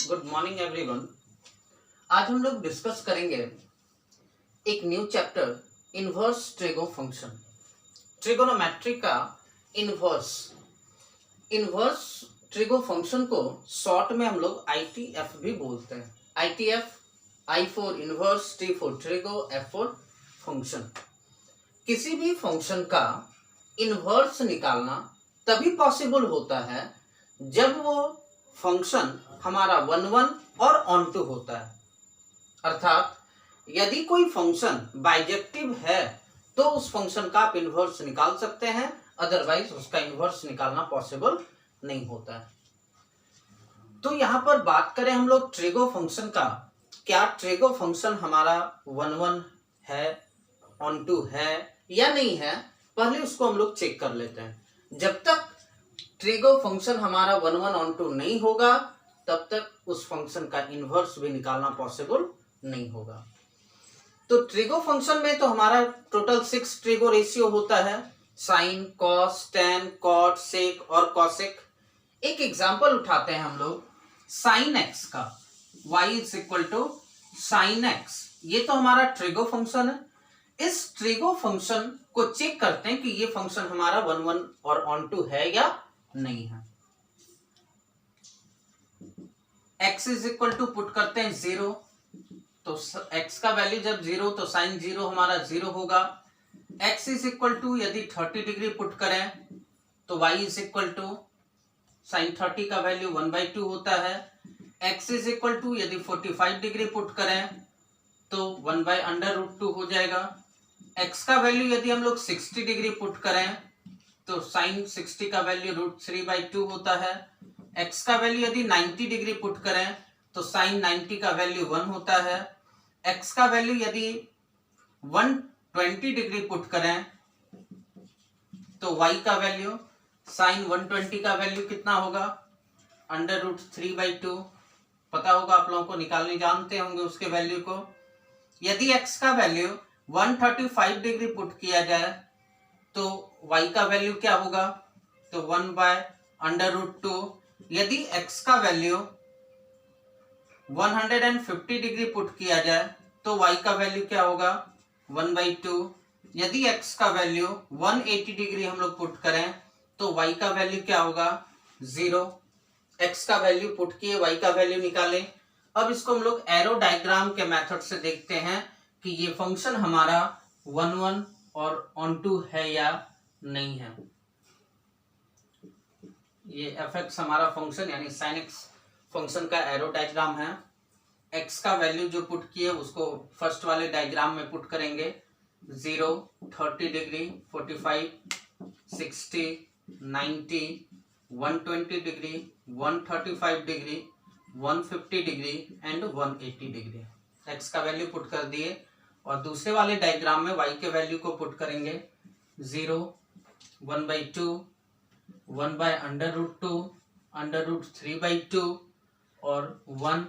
Good morning everyone. आज हम लोग डिस्कस करेंगे एक new chapter inverse trigo function. Trigonometry का इनवर्स इनवर्स ट्रिगो फंक्शन को शॉर्ट में हम लोग ITF भी बोलते हैं। ITF, I for inverse, T for trigo, F for function. किसी भी फंक्शन का इनवर्स निकालना तभी पॉसिबल होता है जब वो फंक्शन हमारा 1 और ऑन टू होता है। अर्थात यदि कोई फंक्शन बाइजेक्टिव है तो उस फंक्शन का आप इनवर्स निकाल सकते हैं, अदरवाइज उसका इनवर्स निकालना पॉसिबल नहीं होता है। तो यहां पर बात करें हम लोग ट्रिगो फंक्शन का, क्या ट्रिगो फंक्शन हमारा 1 है, ऑन टू है या नहीं है, पहले उसको हम लोग चेक कर लेते हैं। जब तक ट्रिगो फंक्शन हमारा 1 ऑन टू नहीं होगा तब तक उस फंक्शन का इनवर्स भी निकालना पॉसिबल नहीं होगा। तो ट्रिगो फंक्शन में तो हमारा टोटल 6 ट्रिगो रेशियो होता है, sine, cos, tan, cot, sec और कॉसेक। एक एग्जांपल उठाते हैं हम लोग साइन एक्स का, y is equal to sine x. ये तो हमारा ट्रिगो फंक्शन है। इस ट्रिगो फंक्शन को चेक करते हैं कि ये फंक्शन हमारा 1 और ऑन टू है या नहीं है। x is equal to put करते हैं 0, तो x का वैल्यू जब 0 तो साइन 0 हमारा 0 होगा। x इज इक्वल टू यदि 30 डिग्री पुट करें तो y is equal to sine 30 का वैल्यू 1/2 होता है। x इज इक्वल टू यदि 45 डिग्री पुट करें तो 1/√2 हो जाएगा। x का वैल्यू यदि हम लोग 60 डिग्री पुट करें तो साइन 60 का वैल्यू √3/2 होता है। x का वैल्यू यदि 90 डिग्री पुट करें तो साइन 90 का वैल्यू 1 होता है। x का वैल्यू यदि 120 डिग्री पुट करें तो y का वैल्यू साइन 120 का वैल्यू कितना होगा, √3/2। पता होगा आप लोगों को, निकालने जानते होंगे उसके वैल्यू को। यदि x का वैल्यू 135 डिग्री पुट किया जाए तो y का वैल्यू क्या होगा, तो 1/√2। यदि x का वैल्यू 150 डिग्री पुट किया जाए तो y का वैल्यू क्या होगा, 1/2। यदि x का वैल्यू 180 डिग्री हम लोग पुट करें तो y का वैल्यू क्या होगा, 0। x का वैल्यू पुट किए, y का वैल्यू निकालें। अब इसको हम लोग एरो डायग्राम के मेथड से देखते हैं कि ये फंक्शन हमारा 1 और ऑन टू है या नहीं है। ये f(x) हमारा फंक्शन यानी sin x फंक्शन का एरो डायग्राम है। x का वैल्यू जो पुट किए उसको फर्स्ट वाले डायग्राम में पुट करेंगे, 0, 30 degree, 45, 60, 90, 120 degree, 135 degree, 150 degree and 180 degree. x का वैल्यू पुट कर दिए और दूसरे वाले डायग्राम में y के वैल्यू को पुट करेंगे, 0, 1/2, 1/√2, √3/2 और 1,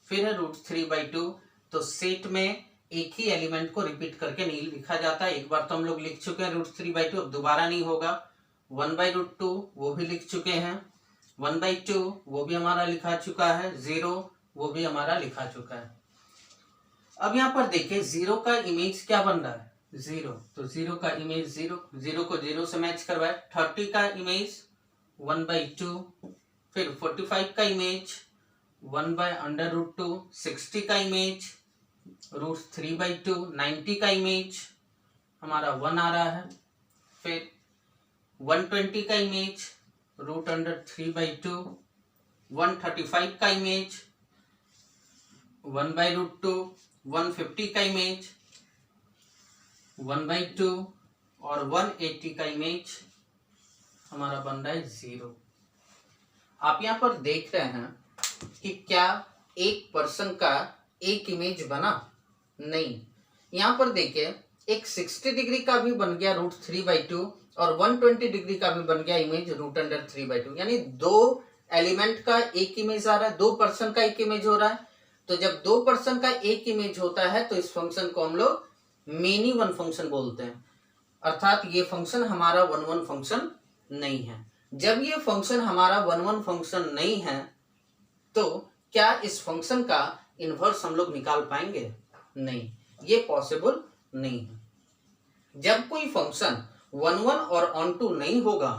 फिर है √3/2। तो सेट में एक ही एलिमेंट को रिपीट करके नहीं लिखा जाता। एक बार तो हम लोग लिख चुके हैं √3/2, अब दोबारा नहीं होगा। 1/√2 वो भी लिख चुके हैं, 1/2 वो भी हमारा लिखा चुका है, 0 वो भी हमारा लिखा चुका है। अब यहाँ पर देखिए 0 का इमेज क्या बन रहा है, 0, तो 0 का इमेज 0, 0 को 0 से मैच करवाए। 30 का इमेज 1/2, फिर 45 का इमेज 1/√2, 60 का इमेज √3/2, 90 का इमेज हमारा 1 आ रहा है, फिर 120 का इमेज √3/2, 135 का इमेज 1/√2, 150 का इमेज 1/2 और 180 का इमेज हमारा बन रहा है 0। आप यहाँ पर देख रहे हैं कि क्या एक पर्सन का एक इमेज बना, नहीं। यहाँ पर देखिए एक 60 डिग्री का भी बन गया √3/2 और 120 डिग्री का भी बन गया इमेज √3/2, यानी 2 एलिमेंट का एक इमेज आ रहा है, 2 पर्सन का एक इमेज हो रहा है। तो जब 2 पर्सन का एक इमेज होता है तो इस फंक्शन को हम लोग मेनी वन फंक्शन बोलते हैं। अर्थात ये फंक्शन हमारा 1 फंक्शन नहीं है। जब ये फंक्शन हमारा 1 1 फंक्शन नहीं है तो क्या इस फंक्शन का इन्वर्स हम लोग निकाल पाएंगे? नहीं, ये पॉसिबल नहीं है। जब कोई फंक्शन 1 1 और ऑन टू नहीं होगा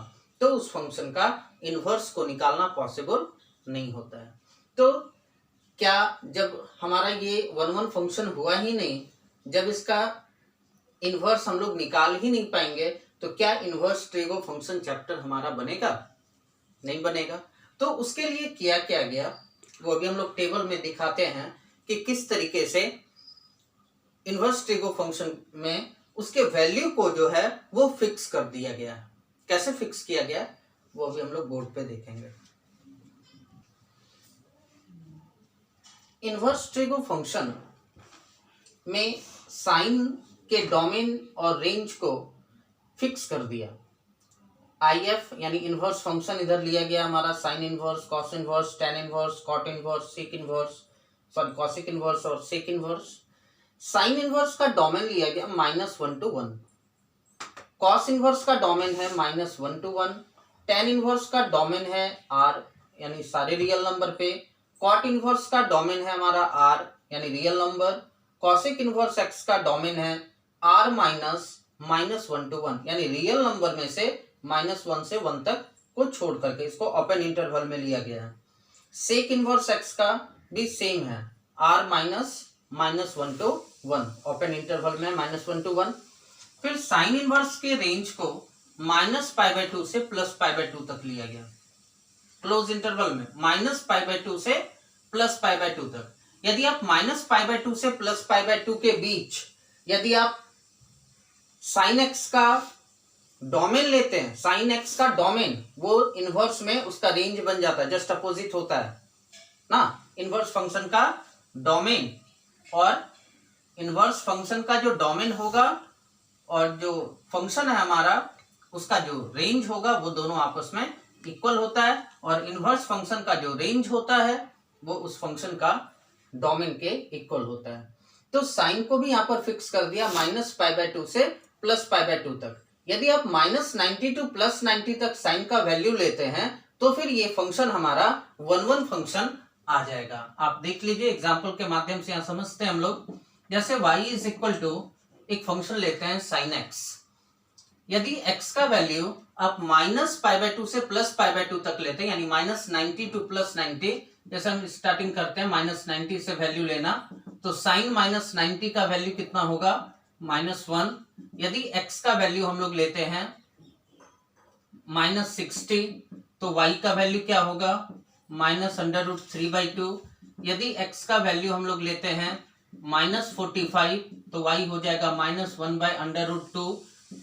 तो उस फंक्शन का इन्वर्स को निकालना पॉसिबल नहीं होता है। तो क्या जब हमारा ये 1 1 फंक्शन हुआ ही नहीं, जब इसका इन्वर्स हम लोग निकाल ही नहीं पाएंगे, तो क्या इन्वर्स ट्रिगो फंक्शन चैप्टर हमारा बनेगा? नहीं बनेगा। तो उसके लिए किया क्या गया वो अभी हम लोग टेबल में दिखाते हैं कि किस तरीके से इन्वर्स ट्रिगो फंक्शन में उसके वैल्यू को जो है वो फिक्स कर दिया गया। कैसे फिक्स किया गया वो अभी हम लोग बोर्ड पे देखेंगे। इन्वर्स ट्रिगो फंक्शन में साइन के डोमेन और रेंज को फिक्स कर दिया। IF यानी इन्वर्स फंक्शन इधर लिया गया हमारा, sine inverse, cos inverse, tan inverse, cot inverse, sec inverse, sorry cosec inverse और सेक इन्वर्स। साइन इन्वर्स का डोमेन लिया गया -1 to 1, कॉस इन्वर्स का डोमेन है -1 to 1, टेन इन्वर्स का डोमेन है R यानी सारे रियल नंबर पे, कॉट इन्वर्स का डोमेन है हमारा R यानी real number, cosec inverse X का डोमेन है R -1 to 1 यानी रियल नंबर में से -1 से 1 तक को छोड़ करके इसको ओपन इंटरवल में लिया गया है। सेक इन्वर्स X का भी सेम है, R -1 to 1 ओपन इंटरवल में -1 to 1। फिर साइन इन्वर्स के रेंज को -π/2 से +π/2 तक लिया गया, क्लोज इंटरवल में -π/2 से +π/2 तक। यदि आप -π/2 से +π/2 के बीच यदि आप साइन एक्स का डोमेन लेते हैं, साइन एक्स का डोमेन वो इन्वर्स में उसका रेंज बन जाता है, जस्ट अपोजिट होता है ना। इन्वर्स फंक्शन का डोमेन और इन्वर्स फंक्शन का जो डोमेन होगा और जो फंक्शन है हमारा उसका जो रेंज होगा वो दोनों आपस में इक्वल होता है, और इन्वर्स फंक्शन का जो रेंज होता है वो उस फंक्शन का डोमेन के इक्वल होता है। तो साइन को भी यहाँ पर फिक्स कर दिया -π/2 से +π/2 तक। यदि आप -90 to +90 तक साइन का वैल्यू लेते हैं तो फिर ये फंक्शन हमारा 1 1 फंक्शन आ जाएगा। आप देख लीजिए एग्जाम्पल के माध्यम से यहाँ समझते हैं हम लोग। जैसे y इज इक्वल टू एक फंक्शन लेते हैं साइन x, यदि x का वैल्यू आप -π/2 से +π/2 तक लेते हैं यानी -90 to +90, जैसे हम स्टार्टिंग करते हैं -90 से वैल्यू लेना, तो साइन -90 का वैल्यू कितना होगा -1। यदि x का वैल्यू हम लोग लेते हैं -60 तो y का वैल्यू क्या होगा -√3/2। यदि x का वैल्यू हम लोग लेते हैं -45 तो y हो जाएगा -1/√2।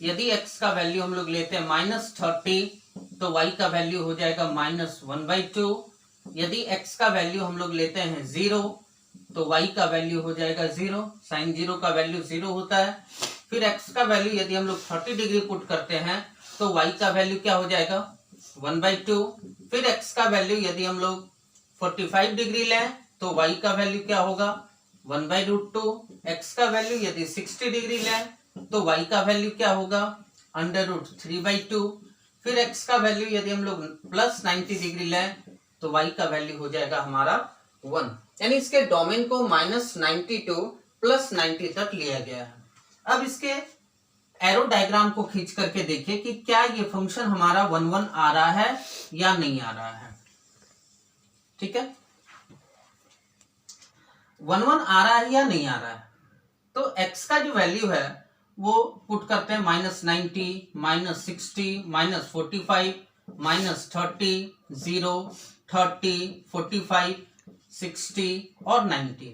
यदि x का वैल्यू हम लोग लेते हैं -30 तो y का वैल्यू हो जाएगा -1/2। यदि x का वैल्यू हम लोग लेते हैं 0 तो y का वैल्यू हो जाएगा 0, साइन 0 का वैल्यू 0 होता है। फिर x का वैल्यू यदि हम लोग 30 डिग्री पुट करते हैं तो y का वैल्यू क्या हो जाएगा 1/2। फिर x का वैल्यू यदि हम लोग 45 डिग्री लें तो y का वैल्यू क्या होगा 1/√2। x का वैल्यू यदि 60 डिग्री लें तो y का वैल्यू क्या होगा √3/2। फिर x का वैल्यू यदि हम लोग +90 डिग्री लें तो y का वैल्यू हो जाएगा हमारा 1, यानी इसके डोमेन को -90 to +90 तक लिया गया है। अब इसके एरो डायग्राम को खींच करके देखिए कि क्या ये फंक्शन हमारा 1 1 आ रहा है या नहीं आ रहा है। ठीक है, 1 1 आ रहा है या नहीं आ रहा है। तो x का जो वैल्यू है वो पुट करते हैं -90, -60, -45, -30, 0, 30, 45, 60 और 90।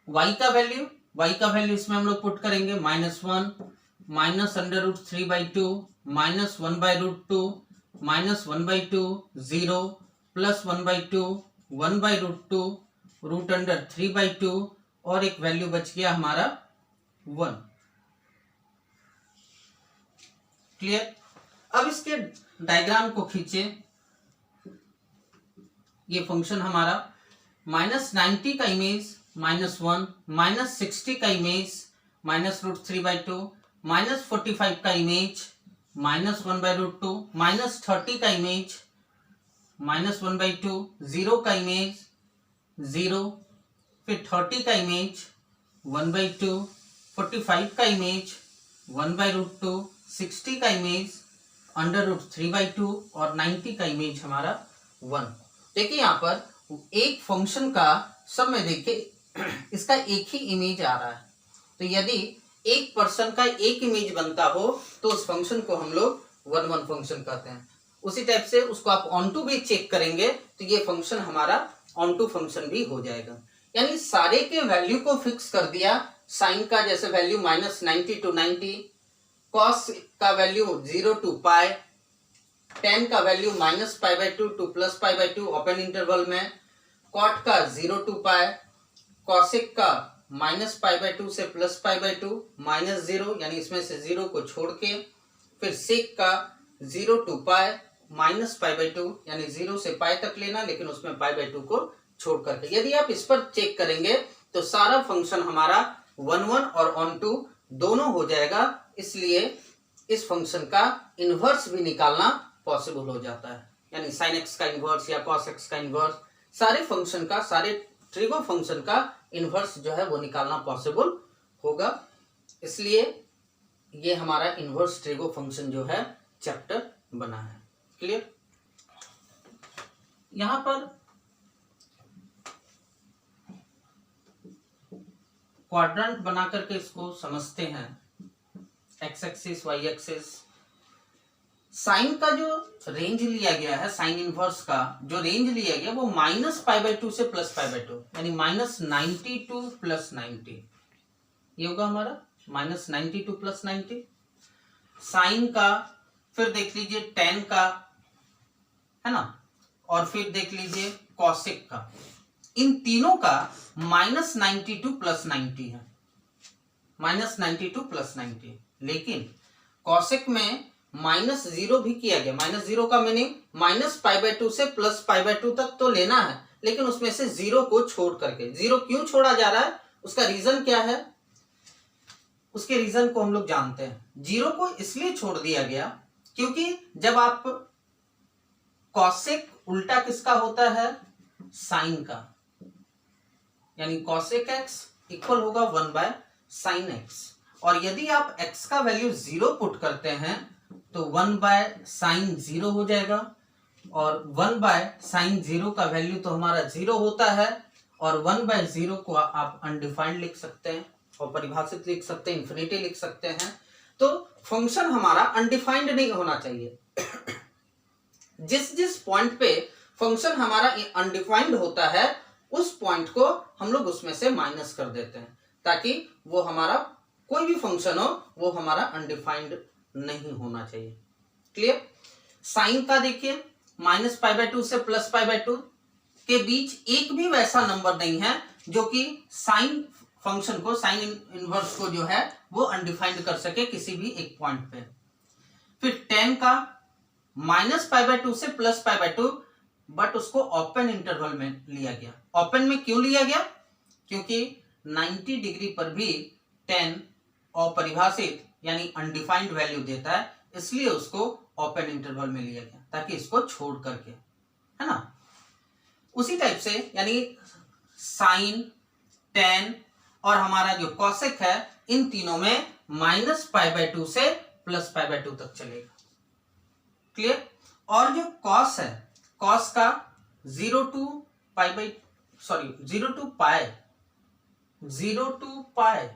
y का वैल्यू इसमें हम लोग पुट करेंगे -1, -√3/2, -1/√2, -1/2, 0, +1/2, 1/√2, √3/2 और एक वैल्यू बच गया हमारा 1। क्लियर। अब इसके डायग्राम को खींचे। ये फंक्शन हमारा -90 का इमेज -1, -60 का इमेज -√3/2, -45 का इमेज -1/√2, -30 का इमेज -1/2, 0 का इमेज 0, फिर 30 का इमेज 1/2, 45 का इमेज 1/√2, 60 का इमेज √3/2 और 90 का इमेज हमारा 1। देखिए यहाँ पर एक फंक्शन का सब में देखिए इसका एक ही इमेज आ रहा है, तो यदि एक पर्सन का एक इमेज बनता हो तो उस फंक्शन को हम लोग 1 फंक्शन कहते हैं। उसी टाइप से उसको आप ऑन टू भी चेक करेंगे तो ये फंक्शन हमारा ऑन टू फंक्शन भी हो जाएगा। यानी सारे के वैल्यू को फिक्स कर दिया। साइन का जैसे वैल्यू -90 to 90, कॉस का वैल्यू 0 to पाई, tan का वैल्यू -π/2 to +π/2 ओपन इंटरवल में, कॉट का 0 to पाई, कॉसेक का -π/2 से +π/2 -0 यानी इसमें से 0 को छोड़ के, फिर सेक का 0 to पाई -π/2 यानी 0 से पाई तक लेना लेकिन उसमें π/2 को छोड़ करके। यदि आप इस पर चेक करेंगे तो सारा फंक्शन हमारा 1 और ऑन टू दोनों हो जाएगा, इसलिए इस फंक्शन का इनवर्स भी निकालना पॉसिबल हो जाता है। यानी साइन एक्स का इनवर्स या कॉस एक्स का इनवर्स, सारे फंक्शन का, सारे ट्रिगो फंक्शन का इनवर्स जो है वो निकालना पॉसिबल होगा। इसलिए ये हमारा इनवर्स ट्रिगो फंक्शन जो है चैप्टर बना है। क्लियर? यहां पर क्वाड्रेंट बना करके इसको समझते हैं। X axis, y axis, sine का जो रेंज लिया गया है, साइन इनवर्स का जो रेंज लिया गया वो -π/2 से +π/2 यानी -90 to +90, ये होगा हमारा -90 to +90 साइन का। फिर देख लीजिए tan का, है ना, और फिर देख लीजिए कॉसेक का। इन तीनों का -90 to +90 है, -90 to +90। लेकिन कॉसेक में -0 भी किया गया। -0 का मीनिंग -π/2 से +π/2 तक तो लेना है, लेकिन उसमें से 0 को छोड़ करके। 0 क्यों छोड़ा जा रहा है, उसका रीजन क्या है, उसके रीजन को हम लोग जानते हैं। 0 को इसलिए छोड़ दिया गया क्योंकि जब आप कॉसेक उल्टा किसका होता है, साइन का, यानी कॉसेक एक्स इक्वल होगा 1/sin x। और यदि आप x का वैल्यू 0 पुट करते हैं तो 1/sin 0 हो जाएगा, और 1/sin 0 का वैल्यू तो हमारा 0 होता है, और 1/0 को आप अनडिफाइंड लिख सकते हैं और परिभाषित लिख सकते हैं, इन्फिनिटी लिख सकते हैं। तो फंक्शन हमारा अनडिफाइंड नहीं होना चाहिए। जिस जिस पॉइंट पे फंक्शन हमारा अनडिफाइंड होता है उस पॉइंट को हम लोग उसमें से माइनस कर देते हैं, ताकि वो हमारा कोई भी फंक्शन हो वो हमारा अनडिफाइंड नहीं होना चाहिए। क्लियर? साइन का देखिए -π/2 से +π/2 के बीच एक भी वैसा नंबर नहीं है जो कि साइन फंक्शन को, साइन इनवर्स को जो है वो अनडिफाइंड कर सके किसी भी एक पॉइंट पे। फिर tan का -π/2 से +π/2, बट उसको ओपन इंटरवल में लिया गया। ओपन में क्यों लिया गया, क्योंकि 90 डिग्री पर भी tan अपरिभाषित यानी अनडिफाइंड वैल्यू देता है, इसलिए उसको ओपन इंटरवल में लिया गया ताकि इसको छोड़ करके, है ना। उसी टाइप से यानी साइन, tan और हमारा जो कॉसेक है, इन तीनों में -π/2 से +π/2 तक चलेगा। क्लियर? और जो कॉस है, कॉस का 0 to पाई,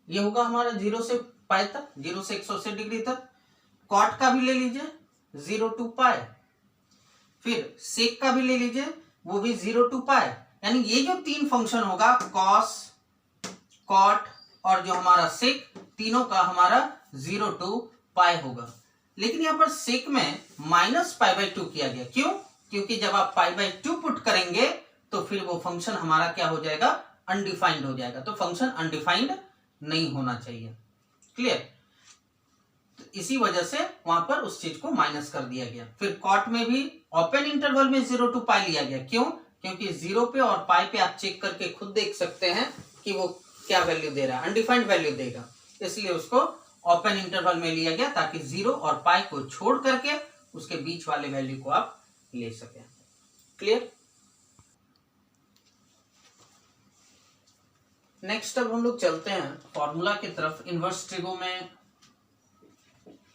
ये होगा हमारा 0 से पाई तक, 0 से 180 डिग्री तक। कॉट का भी ले लीजिए 0 to पाई, फिर सेक का भी ले लीजिए वो भी 0 to पाई। यानी ये जो तीन फंक्शन होगा, कॉस, कॉट और जो हमारा सेक, तीनों का हमारा 0 to पाई होगा। लेकिन यहां पर सेक में -π/2 किया गया। क्यों? क्योंकि जब आप π/2 पुट करेंगे तो फिर वो फंक्शन हमारा क्या हो जाएगा, अनडिफाइंड हो जाएगा। तो फंक्शन अनडिफाइंड नहीं होना चाहिए। क्लियर? तो इसी वजह से वहां पर उस चीज को माइनस कर दिया गया। फिर कॉट में भी ओपन इंटरवल में 0 to पाई लिया गया। क्यों? क्योंकि 0 पे और पाई पे आप चेक करके खुद देख सकते हैं कि वो क्या वैल्यू दे रहा है, अनडिफाइंड वैल्यू देगा, इसलिए उसको ओपन इंटरवल में लिया गया ताकि 0 और पाई को छोड़ करके उसके बीच वाले वैल्यू को आप ले सकें। क्लियर? नेक्स्ट अब हम लोग चलते हैं फॉर्मूला की तरफ। इनवर्स ट्रिगो में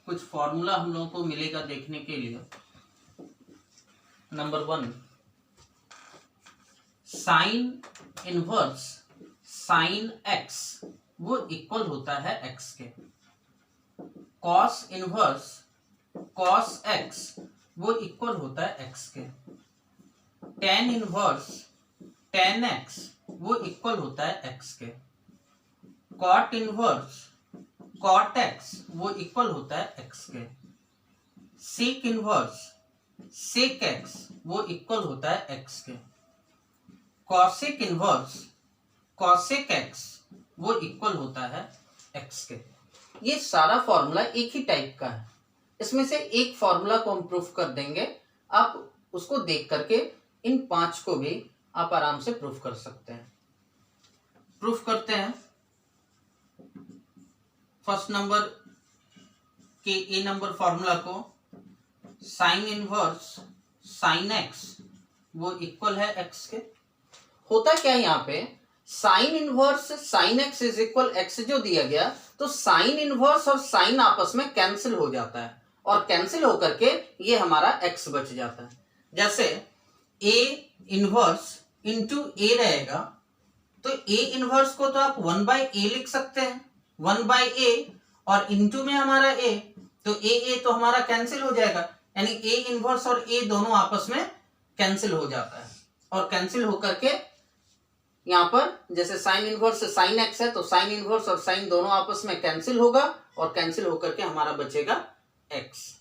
कुछ फॉर्मूला हम लोगों को मिलेगा देखने के लिए। Number 1, sine inverse sine x वो इक्वल होता है एक्स के। कॉस इनवर्स कॉस एक्स वो इक्वल होता है एक्स के। टेन इनवर्स टेन एक्स वो इक्वल होता है एक्स के। कॉट इनवर्स कॉट एक्स वो इक्वल होता है एक्स के। सेक इनवर्स सेक एक्स वो इक्वल होता है एक्स के। कॉसेक इनवर्स कॉसेक एक्स वो इक्वल होता है एक्स के। ये सारा फॉर्मूला एक ही टाइप का है। इसमें से एक फॉर्मूला को हम प्रूफ कर देंगे। आप उसको देख करके इन 5 को भी आप आराम से प्रूफ कर सकते हैं। प्रूफ करते हैं। फर्स्ट नंबर के ए नंबर फॉर्मूला को, साइन इनवर्स साइन एक्स वो इक्वल है एक्स के। होता क्या है यहाँ पे, sine inverse sine x is equal x जो दिया गया, तो साइन इनवर्स और साइन आपस में कैंसिल हो जाता है और कैंसिल होकर के ये हमारा एक्स बच जाता है। जैसे ए इनवर्स इंटू ए रहेगा, तो ए इनवर्स को तो आप 1/a लिख सकते हैं, 1/a, और इंटू में हमारा a, तो ए तो हमारा कैंसिल हो जाएगा, यानी ए इनवर्स और a दोनों आपस में कैंसिल हो जाता है। और कैंसिल होकर के यहाँ पर जैसे साइन इनवर्स से साइन एक्स है, तो साइन इनवर्स और साइन दोनों आपस में कैंसिल होगा और कैंसिल होकर के हमारा बचेगा एक्स।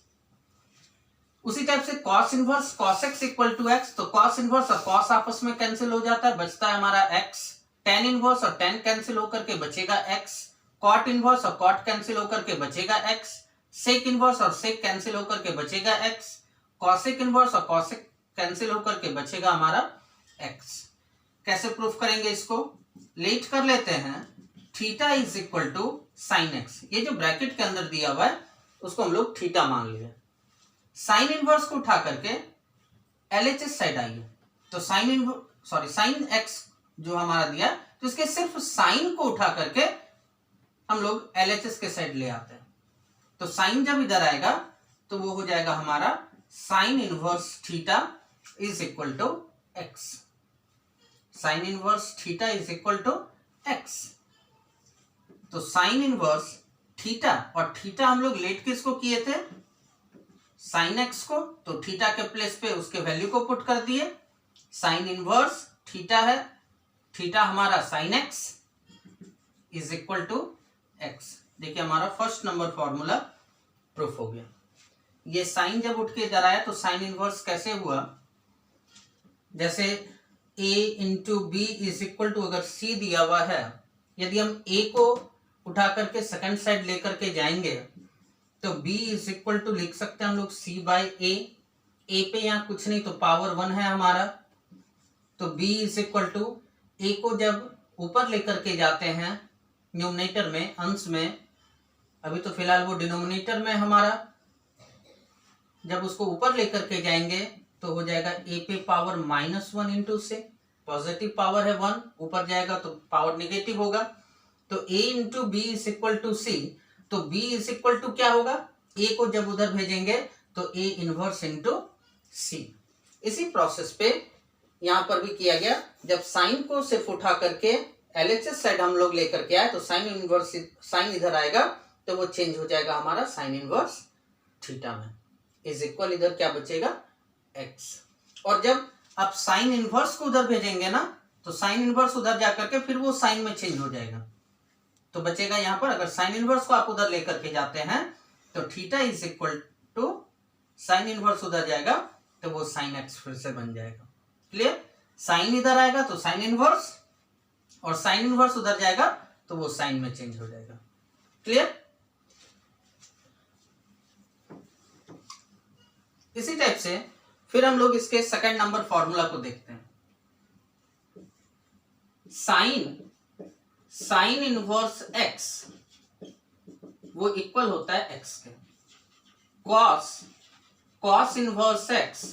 उसी टाइप से cos inverse cos x equal to x, तो कॉस इनवर्स और कॉस आपस में कैंसिल हो जाता है, बचता है हमारा एक्स। टेन इनवर्स और टेन कैंसिल होकर के बचेगा एक्स। कॉट इनवर्स और कॉट कैंसिल होकर के बचेगा एक्स। सेक इनवर्स और सेक कैंसिल होकर के बचेगा एक्स। कॉसेक इनवर्स और कॉसेक कैंसिल होकर के बचेगा हमारा एक्स। कैसे प्रूफ करेंगे इसको, लेट कर लेते हैं। Theta is equal to sine x, ये जो ब्रैकेट के अंदर दिया हुआ है उसको हम लोग थीटा मान लिए। साइन इनवर्स को उठा करके एलएचएस साइड आइए, तो साइन एक्स जो हमारा दिया, तो इसके सिर्फ साइन को उठा करके हम लोग एलएचएस के साइड ले आते हैं। तो साइन जब इधर आएगा तो वो हो जाएगा हमारा sine inverse theta is equal to x. Sine inverse theta is equal to x. तो साइन इनवर्स थीटा, और थीटा हम लोग लेट किसको किए थे, साइन एक्स को, तो थीटा के प्लेस पे उसके वैल्यू को पुट कर दिए। साइन इनवर्स थीटा है, थीटा हमारा sine x is equal to x. देखिए हमारा फर्स्ट नंबर फॉर्मूला प्रूफ हो गया। ये साइन जब उठ के इधर आया तो साइन इनवर्स कैसे हुआ, जैसे a into B is equal to, अगर c दिया हुआ है, यदि हम a को उठा करके सेकंड साइड लेकर के जाएंगे तो b इज इक्वल टू लिख सकते हैं हम लोग c/a। a पे यहाँ कुछ नहीं तो पावर 1 है हमारा, तो b is equal to, a को जब ऊपर लेकर के जाते हैं न्यूमरेटर में, अंश में, अभी तो फिलहाल वो डिनोमिनेटर में हमारा, जब उसको ऊपर लेकर के जाएंगे तो हो जाएगा a पे पावर -1 इंटू से, पॉजिटिव पावर है 1, ऊपर जाएगा तो पावर नेगेटिव होगा, तो a into B is equal to C. तो b इज इक्वल टू क्या होगा, a को जब उधर भेजेंगे तो a इनवर्स इंटू सी। इसी प्रोसेस पे यहाँ पर भी किया गया, जब साइन को सिर्फ उठा करके एलएचएस साइड हम लोग लेकर के आए तो साइन इनवर्स, साइन इधर आएगा तो वो चेंज हो जाएगा हमारा साइन इनवर्स थीटा में, इज इक्वल इधर क्या बचेगा एक्स। और जब आप साइन इनवर्स को उधर भेजेंगे ना, तो साइन इनवर्स उधर जाकर के फिर वो साइन में चेंज हो जाएगा, तो बचेगा यहाँ पर, अगर साइन इनवर्स को आप उधर लेकर के जाते हैं तो theta is equal to sine inverse उधर जाएगा तो वो साइन एक्स फिर से बन जाएगा। क्लियर, साइन इधर आएगा तो साइन इनवर्स, और साइन इनवर्स उधर जाएगा तो वो साइन में चेंज हो जाएगा। क्लियर, इसी टाइप से फिर हम लोग इसके सेकंड नंबर फॉर्मूला को देखते हैं। साइन इनवर्स एक्स वो इक्वल होता है एक्स के। कॉस इनवर्स एक्स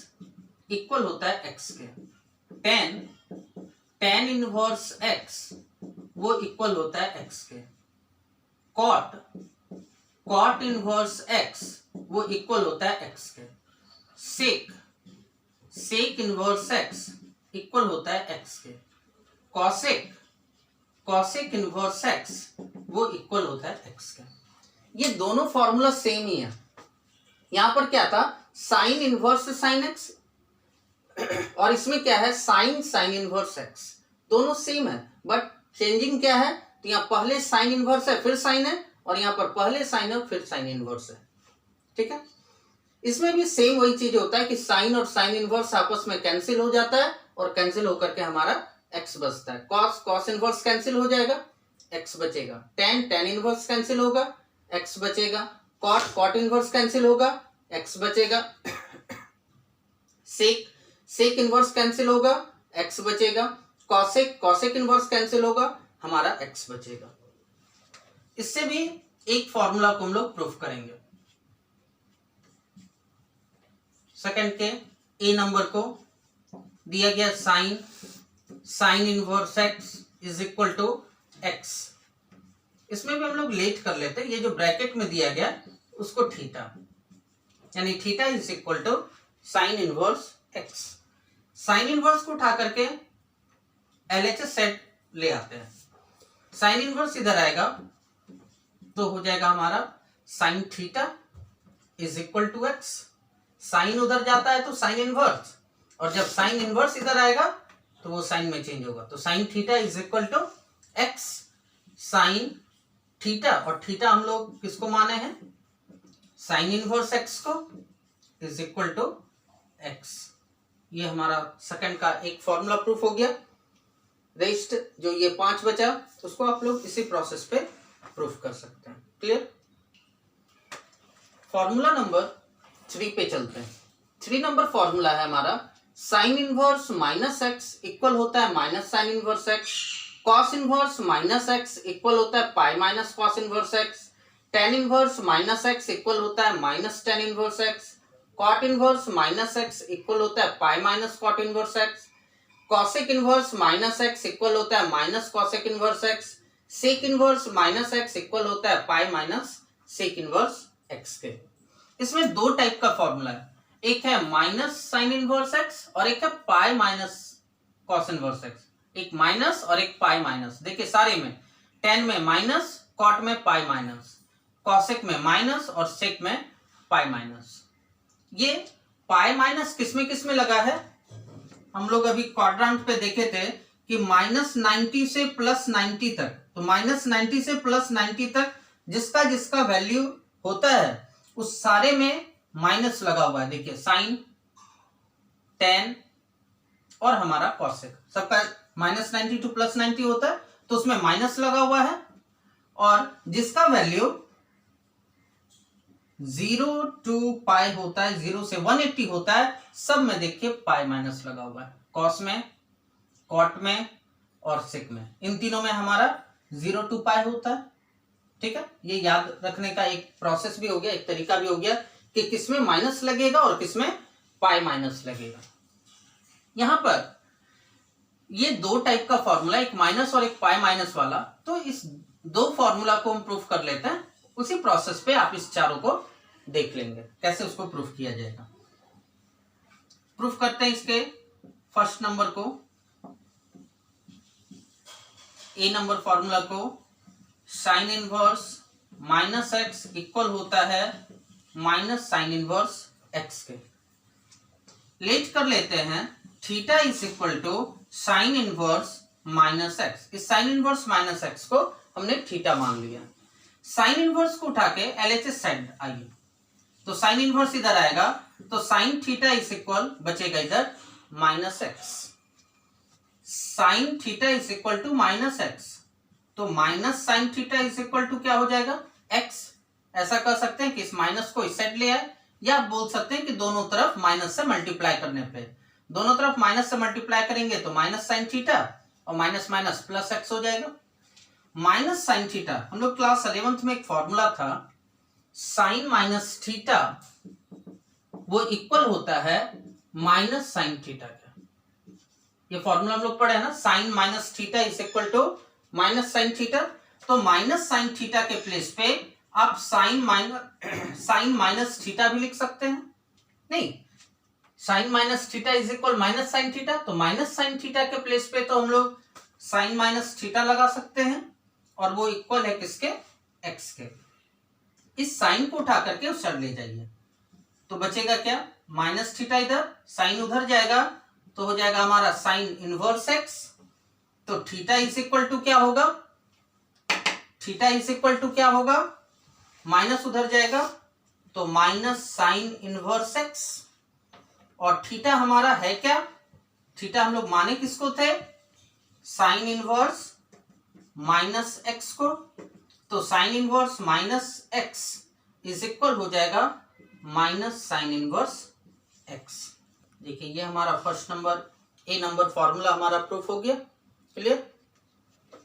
इक्वल होता है एक्स के। टेन इनवर्स एक्स वो इक्वल होता है एक्स के। कॉट इनवर्स एक्स वो इक्वल होता है एक्स के। सेक इनवर्स एक्स इक्वल होता है एक्स के। कॉसेक इनवर्स एक्स वो इक्वल होता है एक्स के। ये दोनों फॉर्मूला सेम ही है। यहां पर क्या था, साइन इनवर्स साइन एक्स, और इसमें क्या है, साइन इनवर्स एक्स। दोनों सेम है, बट चेंजिंग क्या है, तो यहाँ पहले साइन इनवर्स है फिर साइन है, और यहाँ पर पहले साइन है फिर साइन इनवर्स है। ठीक है, इसमें भी सेम वही चीज होता है कि साइन और साइन इनवर्स आपस में कैंसिल हो जाता है, और कैंसिल होकर के हमारा एक्स बचता है। कॉस इनवर्स कैंसिल हो जाएगा, एक्स बचेगा। टेन इनवर्स कैंसिल होगा, एक्स बचेगा। कॉट इनवर्स कैंसिल होगा, एक्स बचेगा। सेक इनवर्स कैंसिल होगा, एक्स बचेगा। कॉसेक इनवर्स कैंसिल होगा, हमारा एक्स बचेगा। इससे भी एक फॉर्मूला को हम लोग प्रूफ करेंगे। सेकंड के ए नंबर को दिया गया sine inverse x is equal to x. इसमें भी हम लोग लेट कर लेते हैं, ये जो ब्रैकेट में दिया गया उसको थीटा, यानी theta is equal to sine inverse x. Sine inverse को उठा करके LHS सेट ले आते हैं। साइन इनवर्स इधर आएगा तो हो जाएगा हमारा sine theta is equal to x. Sine उधर जाता है तो साइन इनवर्स, और जब साइन इनवर्स इधर आएगा तो वो साइन में चेंज होगा, तो sine theta is equal to x sine theta. और थीटा हम लोग किसको माने हैं, साइन इनवर्स एक्स को, इज इक्वल टू एक्स। ये हमारा सेकंड का एक फॉर्मूला प्रूफ हो गया। रेस्ट जो ये 5 बचा उसको आप लोग इसी प्रोसेस पे प्रूफ कर सकते हैं। क्लियर। फॉर्मूला नंबर 3 पे चलते हैं। 3 नंबर फॉर्मूला है हमारा sine inverse minus x equal होता है minus sine inverse x. Cos inverse minus x equal होता है pi minus cos inverse x. Tan inverse minus x equal होता है minus tan inverse x. Cot inverse minus x equal होता है pi minus cot inverse x. Cosec inverse minus x equal होता है minus cosec inverse x. Sec inverse minus x equal होता है pi minus sec inverse x के। इसमें 2 type का formula है, एक है माइनस साइन इनवर्स एक्स और एक है pi minus cos inverse x. एक माइनस और एक पाई माइनस। देखिए सारे में, टेन में माइनस, कॉट में पाई माइनस, कॉसेक में माइनस और सेक में पाई माइनस। ये पाई माइनस किस में लगा है, हम लोग अभी क्वाड्रेंट पे देखे थे कि -90 से +90 तक, तो -90 से +90 तक जिसका जिसका वैल्यू होता है उस सारे में माइनस लगा हुआ है। देखिए साइन, टेन और हमारा कॉसेक, सबका -90 to +90 होता है तो उसमें माइनस लगा हुआ है, और जिसका वैल्यू 0 to पाई होता है, 0 से 180 होता है, सब में देखिए पाई माइनस लगा हुआ है। कॉस में, कॉट में और सेक में, इन तीनों में हमारा 0 to पाई होता है। ठीक है, ये याद रखने का एक प्रोसेस भी हो गया, एक तरीका भी हो गया कि किसमें माइनस लगेगा और किसमें पाई माइनस लगेगा। यहां पर ये 2 टाइप का फॉर्मूला, एक माइनस और एक पाई माइनस वाला, तो इस 2 फॉर्मूला को हम प्रूफ कर लेते हैं। उसी प्रोसेस पे आप इस चारों को देख लेंगे कैसे उसको प्रूफ किया जाएगा। प्रूफ करते हैं इसके फर्स्ट नंबर को, ए नंबर फॉर्मूला को। Sine inverse minus x equal होता है माइनस साइन इनवर्स एक्स के। लेट कर लेते हैं, theta is equal to sine inverse minus x. इस साइन इनवर्स माइनस एक्स को हमने थीटा मान लिया। साइन इनवर्स को उठा के LHS साइड आइए, तो साइन इनवर्स इधर आएगा तो साइन थीटा इज इक्वल बचेगा इधर minus X. Sine theta is equal to minus X, तो minus sine theta is equal to क्या हो जाएगा, एक्स। ऐसा कर सकते हैं कि इस माइनस को इस साइड ले आए, या आप बोल सकते हैं कि दोनों तरफ माइनस से मल्टीप्लाई करने पे, दोनों तरफ माइनस से मल्टीप्लाई करेंगे तो माइनस साइन थीटा और माइनस माइनस प्लस एक्स हो जाएगा। माइनस साइन थीटा, हम लोग क्लास 11th में एक फॉर्मूला था साइन माइनस थीटा, वो इक्वल होता है माइनस साइन थीटा का। ये फॉर्मूला हम लोग पढ़े हैं ना, sine minus theta is equal to minus sine theta, तो माइनस साइन थीटा के प्लेस पे आप साइन माइनस थीटा भी लिख सकते हैं। नहीं, sine minus theta is equal minus sine theta, तो माइनस साइन थीटा के प्लेस पे तो हम लोग साइन माइनस थीटा लगा सकते हैं और वो इक्वल है किसके, एक्स के। इस साइन को उठा करके उस साइड ले जाइए तो बचेगा क्या, माइनस थीटा इधर, साइन उधर जाएगा तो हो जाएगा हमारा साइन इनवर्स एक्स। तो थीटा इज इक्वल टू क्या होगा, थीटा इज इक्वल टू क्या होगा, माइनस उधर जाएगा तो माइनस साइन इनवर्स एक्स। और थीटा हमारा है क्या, थीटा हम लोग माने किसको थे, साइन इनवर्स माइनस एक्स को। तो sine inverse minus x is equal हो जाएगा माइनस साइन इनवर्स एक्स। देखिए ये हमारा first number A number formula हमारा प्रूफ हो गया, क्लियर।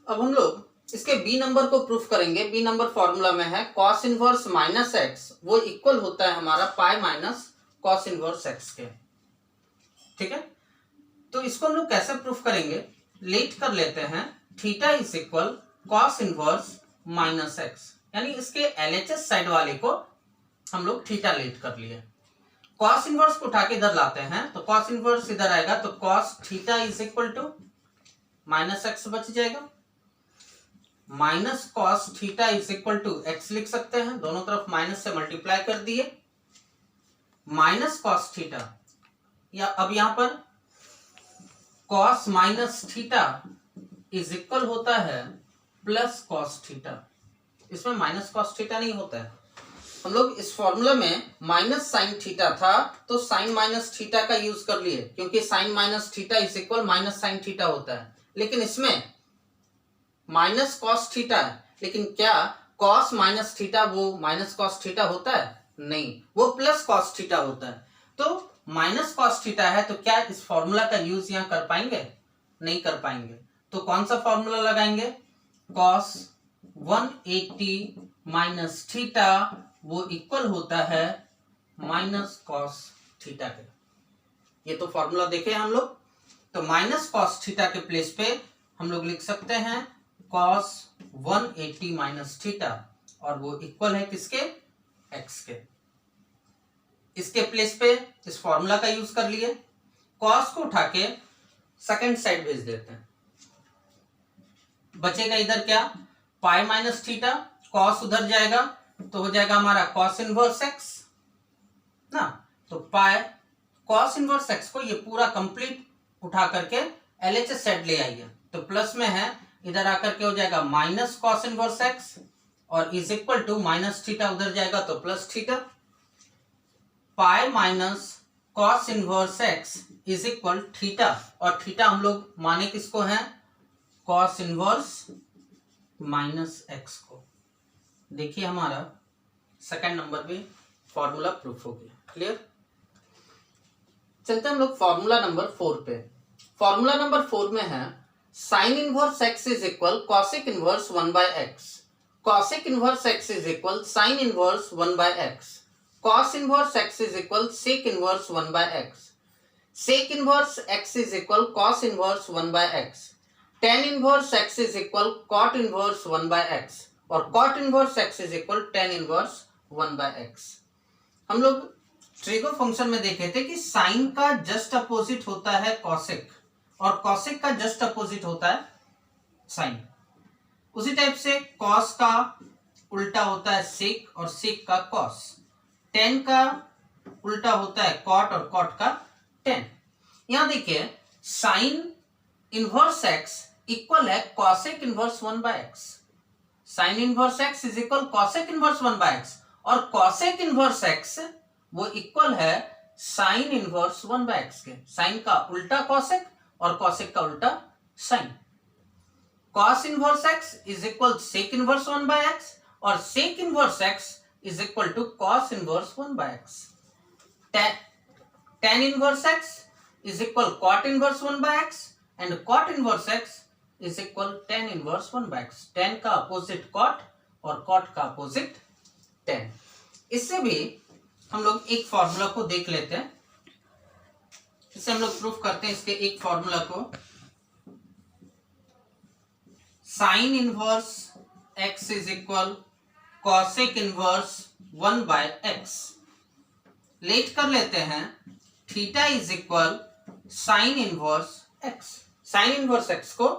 अब हम लोग इसके बी नंबर को प्रूफ करेंगे। बी नंबर फॉर्मूला में है कॉस इनवर्स माइनस एक्स वो इक्वल होता है हमारा पाई माइनस कॉस इनवर्स एक्स के, ठीक है। तो इसको हम लोग कैसे प्रूफ करेंगे, लेट कर लेते हैं, theta is equal cos inverse minus x, यानी इसके एलएचएस साइड वाले को हम लोग थीटा लेट कर लिए। कॉस इनवर्स को उठा के इधर लाते हैं तो कॉस इनवर्स इधर आएगा तो cos theta is equal to minus x बच जाएगा, minus cos theta is equal to x लिख सकते हैं, दोनों तरफ माइनस से मल्टीप्लाई कर दिए, माइनस कॉस थीटा, या अब यहां पर cos minus theta is equal होता है प्लस कॉस थीटा। इसमें माइनस कॉस थीटा नहीं होता है, हम लोग इस फॉर्मूला में माइनस साइन थीटा था तो साइन माइनस थीटा का यूज कर लिए, क्योंकि sine minus theta is equal minus sine theta होता है। लेकिन इसमें माइनस कॉस थीटा है, लेकिन क्या कॉस माइनस थीटा वो माइनस कॉस थीटा होता है, नहीं, वो प्लस कॉस थीटा होता है। तो माइनस कॉस थीटा है तो क्या इस फॉर्मूला का यूज यहां कर पाएंगे, नहीं कर पाएंगे। तो कौन सा फॉर्मूला लगाएंगे, कॉस 180 माइनस थीटा वो इक्वल होता है माइनस कॉस थीटा के। ये तो फॉर्मूला देखे हम लोग, तो माइनस कॉस थीटा के प्लेस पे हम लोग लिख सकते हैं कॉस 180 माइनस थीटा, और वो इक्वल है किसके, एक्स के। इसके प्लेस पे इस फॉर्मूला का यूज कर लिए, कॉस को उठा के सेकेंड साइड भेज देते हैं, बचेगा इधर क्या, पाई माइनस थीटा, कॉस उधर जाएगा तो हो जाएगा हमारा कॉस इनवर्स एक्स ना, तो पाई कॉस इनवर्स एक्स को ये पूरा कंप्लीट उठा करके एलएचएस साइड ले आइए, तो प्लस में है, इधर आकर के हो जाएगा माइनस कॉस इनवर्स एक्स और is equal to minus theta उधर जाएगा तो plus theta, pi minus cos inverse x is equal theta, और थीटा हम लोग माने किसको है, कॉस इनवर्स माइनस एक्स को। देखिए हमारा सेकंड नंबर भी फॉर्मूला प्रूफ हो गया, क्लियर। चलते हम लोग फॉर्मूला नंबर 4 पे। फॉर्मूला नंबर 4 में है sine inverse x is equal cosec inverse 1 by x, cosec inverse x is equal sine inverse 1 by x, cos inverse x is equal sec inverse 1 by x, sec inverse x is equal cos inverse 1 by x, tan inverse x is equal cot inverse 1 by x, और cot inverse x is equal tan inverse 1 by x। हम लोग trigo function में देखे थे कि sign का just opposite होता है कॉसेक, और कॉसेक का जस्ट अपोजिट होता है साइन। उसी टाइप से कॉस का उल्टा होता है सेक और सेक का कॉस, tan का उल्टा होता है कॉट और कॉट का tan। यहां देखिए साइन इनवर्स x इक्वल है cosec inverse 1 by x, sine inverse x is equal cosec inverse 1 by x, और कॉसेक इनवर्स x वो इक्वल है साइन इनवर्स 1 बाय x के। साइन का उल्टा कॉसेक और कॉसेक का उल्टा sine. Cos inverse x is equal sec inverse 1 by x, और sec inverse x is equal to cos inverse 1 by x। tan inverse x is equal cot inverse 1 by x, and cot inverse x is equal tan inverse 1 by x। tan का opposite cot और cot का opposite tan। इससे भी हम लोग एक formula को देख लेते हैं, इससे हम लोग प्रूफ करते हैं इसके एक फॉर्मूला को। Sine inverse x is equal cosec inverse 1/x। Let कर लेते हैं, theta is equal sine inverse x। Sine inverse x को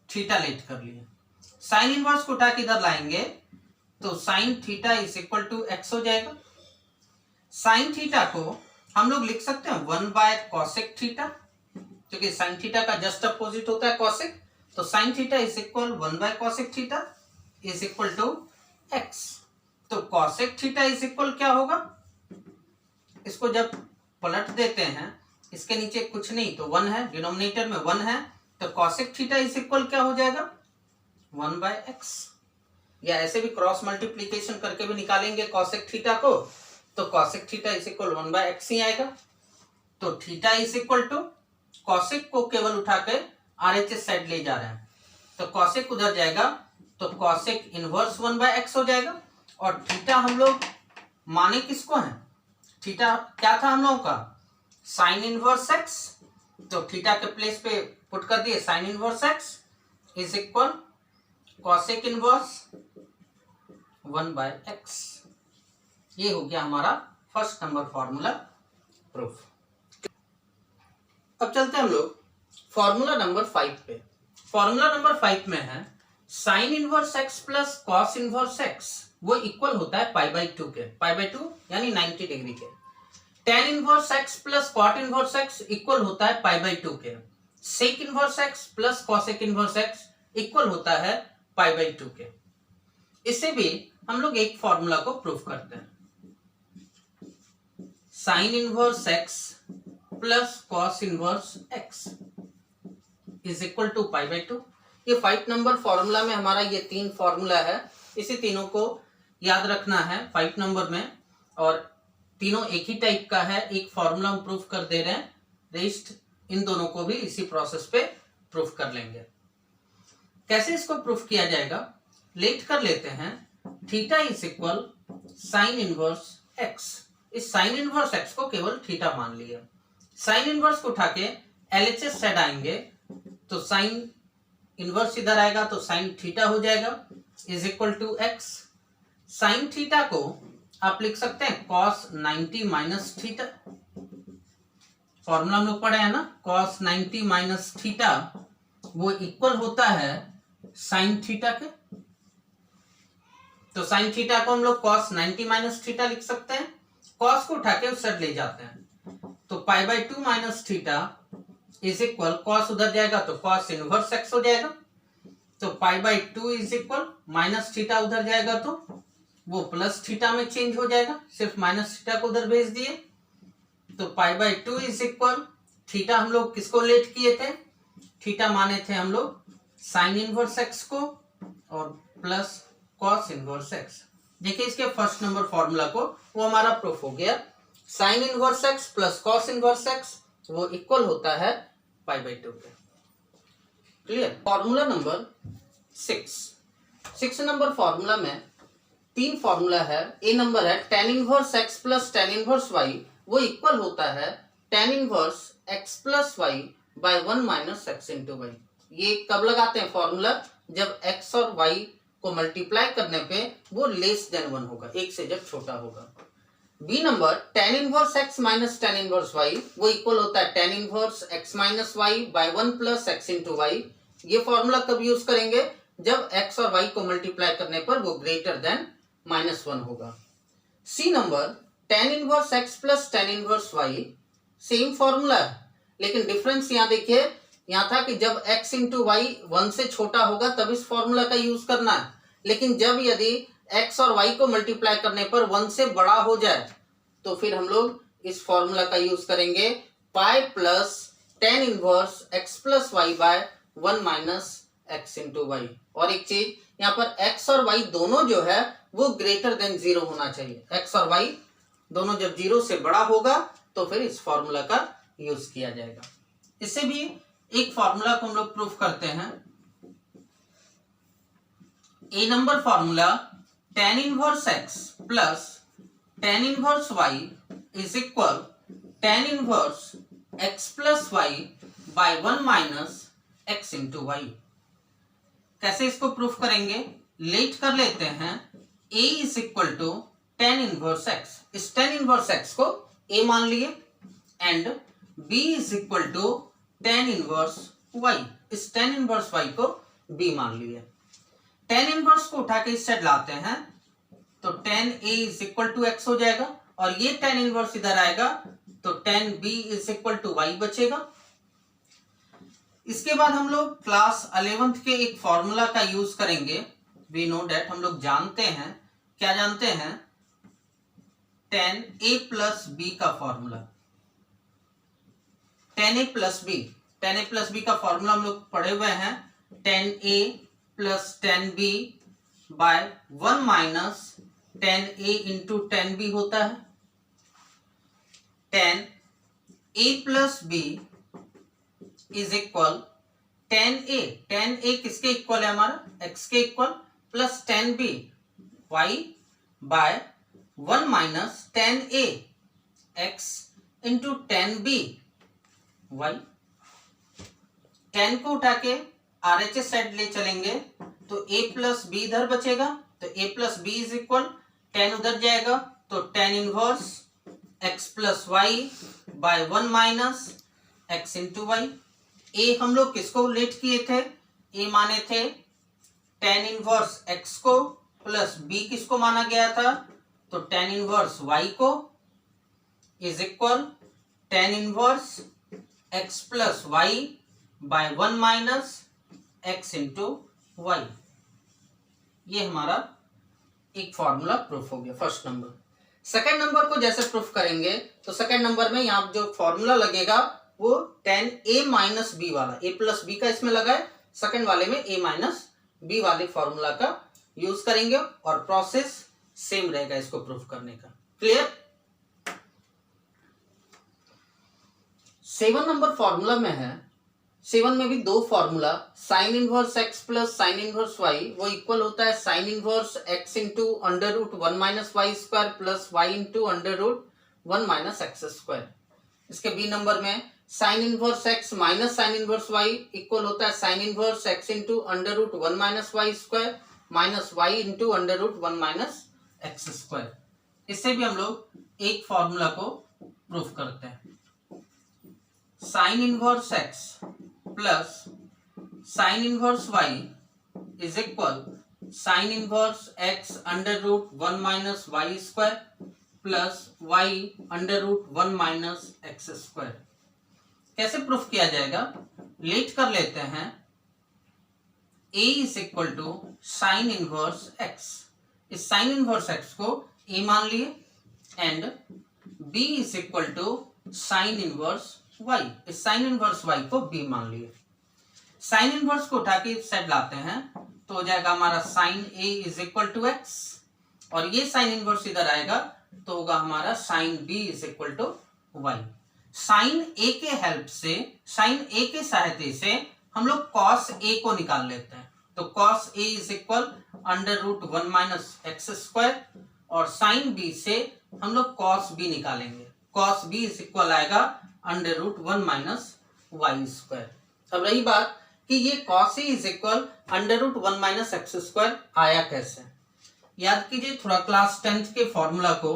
थीटा लेट कर लिए, साइन इनवर्स को उठा के इधर लाएंगे तो sine theta is equal to x हो जाएगा। साइन थीटा को हम लोग लिख सकते हैं 1/कॉसेक थीटा, क्योंकि साइन थीटा का जस्ट अपोजिट होता है कॉसेक। तो sine theta is equal one by cosec theta is equal to x। तो कॉसेक थीटा इज इक्वल क्या होगा, इसको जब पलट देते हैं, इसके नीचे कुछ नहीं तो 1 है, डिनोमिनेटर में 1 है, तो कॉसेक थीटा इज इक्वल क्या हो जाएगा 1/x। या ऐसे भी क्रॉस मल्टीप्लीकेशन करके भी निकालेंगे कॉसेक थीटा को, तो cosec theta is equal 1/x ही आएगा। तो theta is equal to cosec को केवल उठा के RHS साइड ले जा रहे हैं, तो कॉसेक उधर जाएगा तो कॉसेक इनवर्स 1/x हो जाएगा। और थीटा हम लोग माने किसको है, थीटा क्या था हम लोगों का साइन इनवर्स x, तो थीटा के प्लेस पे पुट कर दिए sine inverse x is equal cosec inverse 1/x। ये हो गया हमारा फर्स्ट नंबर फॉर्मूला प्रूफ। अब चलते हैं हम लोग फॉर्मूला नंबर 5 पे। फॉर्मूला नंबर 5 में है sine inverse x plus cos inverse x वो इक्वल होता है π/2 के, π/2 यानी 90 डिग्री के। Tan inverse x plus cot inverse x equal होता है π/2 के। Sec inverse x plus cosec inverse x equal होता है π/2 के। इससे भी हम लोग एक फॉर्मूला को प्रूफ करते हैं, sine inverse x plus cos inverse x is equal to π/2। ये 5 नंबर फॉर्मूला में हमारा ये 3 फॉर्मूला है, इसी तीनों को याद रखना है 5 नंबर में, और तीनों एक ही टाइप का है, एक फॉर्मूला हम प्रूफ कर दे रहे हैं, रेस्ट इन दोनों को भी इसी प्रोसेस पे प्रूफ कर लेंगे। कैसे इसको प्रूफ किया जाएगा, लेट कर लेते हैं, theta is equal sine inverse x। इस साइन इनवर्स x को केवल थीटा मान लिया, साइन इनवर्स को उठा के LHS साइड आएंगे तो साइन इनवर्स इधर आएगा तो साइन थीटा हो जाएगा is equal to x। Sine theta को आप लिख सकते हैं cos 90 माइनस थीटा, फॉर्मूला हम लोग पढ़े हैं ना, cos 90 माइनस थीटा वो इक्वल होता है साइन थीटा के। तो साइन थीटा को हम लोग cos 90 माइनस थीटा लिख सकते हैं, cos को उठा के उस साइड ले जाते हैं तो π/2 minus theta is equal, cos उधर जाएगा तो cos इनवर्स x हो जाएगा, तो π/2 इज इक्वल माइनस थीटा उधर जाएगा तो वो प्लस थीटा में चेंज हो जाएगा, सिर्फ माइनस थीटा को उधर भेज दिए, तो π/2 इज इक्वल, थीटा हम लोग किसको लेट किए थे, थीटा माने थे हम लोग साइन इनवर्स x को और प्लस कॉस इनवर्स x। देखिए इसके फर्स्ट नंबर फॉर्मूला को वो हमारा प्रूफ हो गया, sine inverse x plus cos inverse x वो इक्वल होता है π/2 के। Clear. Formula number 6 number formula में 3 फॉर्मूला है। ए नंबर है tan inverse x plus tan inverse y वो इक्वल होता है tan inverse x plus y by 1 minus x into Y. ये कब लगाते हैं फॉर्मूला, जब x और y को मल्टीप्लाई करने पे वो लेस देन 1 होगा, 1 से जब छोटा होगा। B number tan inverse x minus tan inverse y वो इक्वल होता है tan inverse x minus y by 1 plus x into Y. ये फॉर्मूला कब यूज करेंगे, जब x और y को मल्टीप्लाई करने पर वो ग्रेटर देन -1 होगा। C number tan inverse x plus tan inverse y same formula है, लेकिन डिफरेंस यहाँ देखिए, यहाँ था कि जब x इंटू वाई 1 से छोटा होगा तब इस फॉर्मूला का यूज करना है, लेकिन जब यदि x और y को मल्टीप्लाई करने पर 1 से बड़ा हो जाए तो फिर हम लोग इस फॉर्मूला का यूज करेंगे pi plus tan inverse x plus Y by 1 minus x into y. और एक चीज यहाँ पर x और y दोनों जो है वो ग्रेटर देन 0 होना चाहिए, x और y दोनों जब 0 से बड़ा होगा तो फिर इस फॉर्मूला का यूज किया जाएगा। इससे भी एक फॉर्मूला को हम लोग प्रूफ करते हैं। A number formula tan inverse x plus tan inverse y is equal tan inverse x plus y by 1 minus x into Y. कैसे इसको प्रूफ करेंगे, लेट कर लेते हैं a is equal to tan inverse x, इस tan inverse x को a मान लिए, and b is equal to tan inverse y, इस टेन इनवर्स y को b मान लिए। टेन इनवर्स को उठा के इस साइड लाते हैं तो tan a is equal to x हो जाएगा, और ये टेन इनवर्स इधर आएगा तो tan b is equal to y बचेगा। इसके बाद हम लोग क्लास 11th के एक फॉर्मूला का यूज करेंगे। वी नो डेट, हम लोग जानते हैं, क्या जानते हैं, टेन ए प्लस बी का formula, tan A plus B, tan A plus B का फॉर्मूला हम लोग पढ़े हुए हैं, tan A plus tan B by one minus tan A into tan B होता है। Tan A plus B is equal tan A, tan A किसके इक्वल है, हमारा एक्स के इक्वल, plus tan B Y by one minus tan A X into tan B Y. Ten को उठा के RHS साइड ले चलेंगे तो a प्लस बी इधर बचेगा, तो a plus B is equal tan उधर जाएगा तो tan inverse x plus Y by one minus X into Y. ए हम लोग किसको लेट किए थे, a माने थे टेन इनवर्स x को, प्लस b किसको माना गया था, तो टेन इनवर्स y को, is equal tan inverse x plus Y by one minus X into Y. ये हमारा एक फॉर्मूला प्रूफ हो गया फर्स्ट नंबर। सेकंड नंबर को जैसे प्रूफ करेंगे तो सेकंड नंबर में यहाँ जो फॉर्मूला लगेगा वो टेन ए माइनस बी वाला, ए प्लस बी का इसमें लगा है, सेकंड वाले में ए माइनस बी वाले फॉर्मूला का यूज करेंगे और प्रोसेस सेम रहेगा इसको प्रूफ करने का। क्लियर। 7 नंबर फॉर्मूला में है, 7 में भी दो formula, sine inverse x plus sine inverse y, वो इक्वल होता है sine inverse x into under root one minus Y square plus y into under root one minus x square. इसके B number में sine inverse x minus sine inverse y equal होता है sine inverse x into under root one minus Y square minus y into under root one minus x square. इससे भी हम लोग एक formula को प्रूफ करते हैं, sine inverse x plus sine inverse y is equal sine inverse x under root one minus Y square plus y under root one minus x square. कैसे proof किया जाएगा, लेट कर लेते हैं, a is equal to sine inverse x, इस sine inverse x को a मान लिए, and b is equal to sine inverse y, इस साइन इनवर्स y को b मान लिए। साइन इनवर्स को उठा के इस साइड लाते हैं तो हो जाएगा हमारा sine a is equal to x, और ये साइन इनवर्स इधर आएगा तो होगा हमारा sine b is equal to y. Sine a के हेल्प से, साइन a के सहायता से हम लोग कॉस a को निकाल लेते हैं, तो cos a is equal under root one minus x square, और साइन b से हम लोग कॉस b निकालेंगे, कॉस b इज इक्वल आएगा under root one minus Y square. अब रही बात कि ये cos a is equal under root one minus x square आया कैसे, याद कीजिए थोड़ा क्लास 10th के फॉर्मूला को,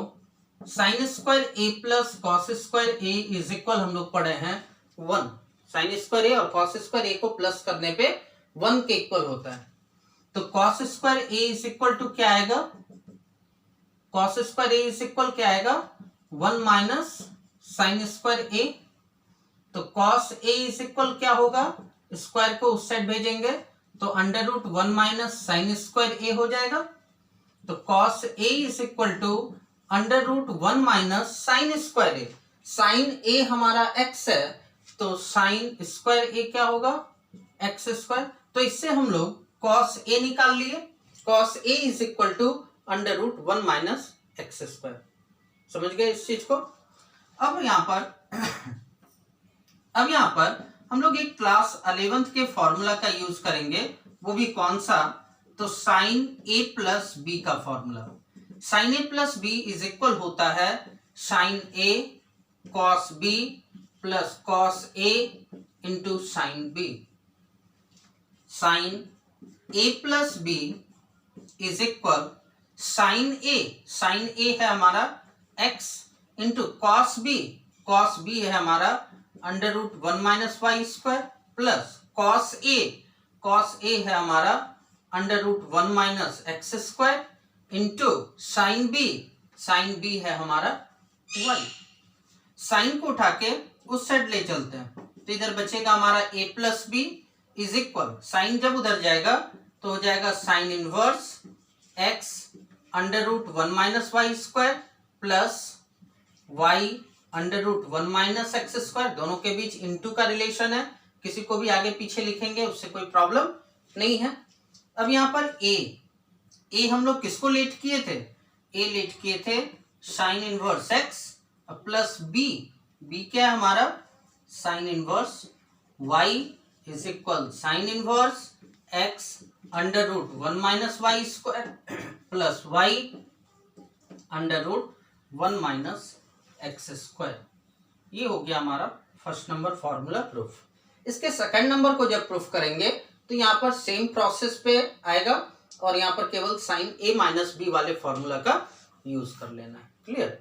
sign square A plus cos square A is equal हम लोग पढ़े हैं 1, साइन स्क्वायर ए और कॉस स्क्वायर ए को प्लस करने पे 1 के इक्वल होता है, तो cos square A is equal to क्या आएगा, cos square A is equal क्या आएगा 1 माइनस साइन स्क्वायर ए, तो कॉस ए इज इक्वल क्या होगा, स्क्वायर को उस साइड भेजेंगे तो under root one minus sine square A हो जाएगा, तो cos A is equal to under root one minus sine square A, sine A हमारा एक्स है तो साइन स्क्वायर ए क्या होगा एक्स स्क्वायर, तो इससे हम लोग कॉस ए निकाल लिए, cos A is equal to under root one minus x square. समझ गए इस चीज को। अब यहाँ पर हम लोग एक क्लास 11th के फॉर्मूला का यूज करेंगे, वो भी कौन सा, तो साइन ए प्लस बी का formula. Sine A plus B is equal होता है sine A cos B plus cos A into sine B. Sine a plus B is equal sine A है हमारा x इंटू कॉस बी है हमारा under root 1 minus Y square plus cos A है हमारा under root 1 minus x square into sine B है हमारा y। Sign को उठा के उस साइड ले चलते हैं तो इधर बचेगा हमारा a plus B is equal sine जब उधर जाएगा तो हो जाएगा sine inverse x under root 1 minus Y square plus y under root 1 minus x square. दोनों के बीच इनटू का रिलेशन है, किसी को भी आगे पीछे लिखेंगे उससे कोई प्रॉब्लम नहीं है। अब यहाँ पर a हम लोग किसको लेट किए थे? a लेट किए थे sine inverse x plus b क्या है हमारा sine inverse y is equal sine inverse x under root 1 minus Y square plus y under root 1 minus x square. ये हो गया हमारा फर्स्ट नंबर फॉर्मूला प्रूफ। इसके सेकंड नंबर को जब प्रूफ करेंगे तो यहाँ पर सेम प्रोसेस पे आएगा और यहाँ पर केवल साइन a माइनस बी वाले फॉर्मूला का यूज कर लेना है। क्लियर?